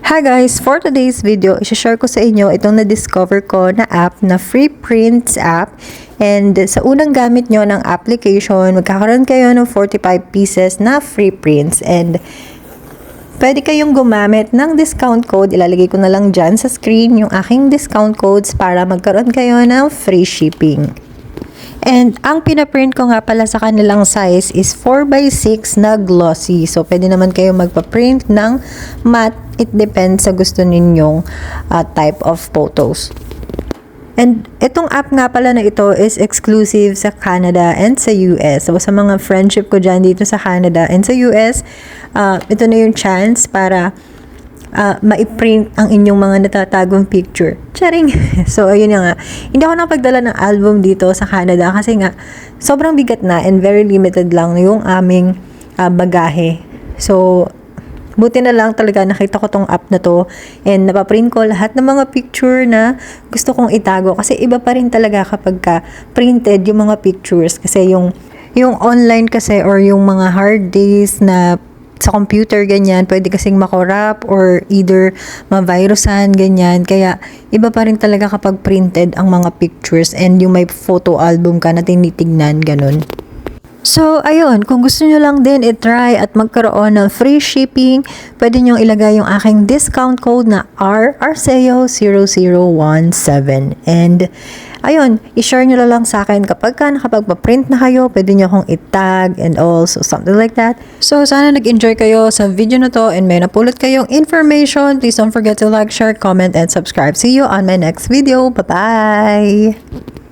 Hi guys! For today's video, i-share ko sa inyo itong na-discover ko na app na Free Prints app. And sa unang gamit nyo ng application, magkakaroon kayo ng 45 pieces na free prints. And pwede kayong gumamit ng discount code. Ilalagay ko na lang dyan sa screen yung aking discount codes para magkaroon kayo ng free shipping. And ang pinaprint ko nga pala sa kanilang size is 4x6 na glossy. So, pwede naman kayo magpa-print ng matte. It depends sa gusto ninyong type of photos. And itong app nga pala na ito is exclusive sa Canada and sa US. So, sa mga friendship ko dyan dito sa Canada and sa US, ito na yung chance para ma-print ang inyong mga natatagong picture. Charing! So, ayun nga. Hindi ako nakapagdala ng album dito sa Canada kasi nga, sobrang bigat na and very limited lang yung aming bagahe. So, buti na lang talaga nakita ko tong app na to and napaprint ko lahat ng mga picture na gusto kong itago kasi iba pa rin talaga kapag printed yung mga pictures kasi yung online kasi or yung mga hard disk na sa computer, ganyan, pwede kasing makorap or either ma-virusan, ganyan. Kaya, iba pa rin talaga kapag printed ang mga pictures and yung may photo album ka na tinitignan, ganun. So, ayun, kung gusto nyo lang din i-try at magkaroon ng free shipping, pwede nyo ilagay yung aking discount code na RARCEO0017. And, ayun, i-share nyo lang sa akin kapag nakapagpa-print na kayo, pwede nyo akong i-tag and also something like that. So, sana nag-enjoy kayo sa video na to and may napulot kayong information. Please don't forget to like, share, comment, and subscribe. See you on my next video. Bye-bye!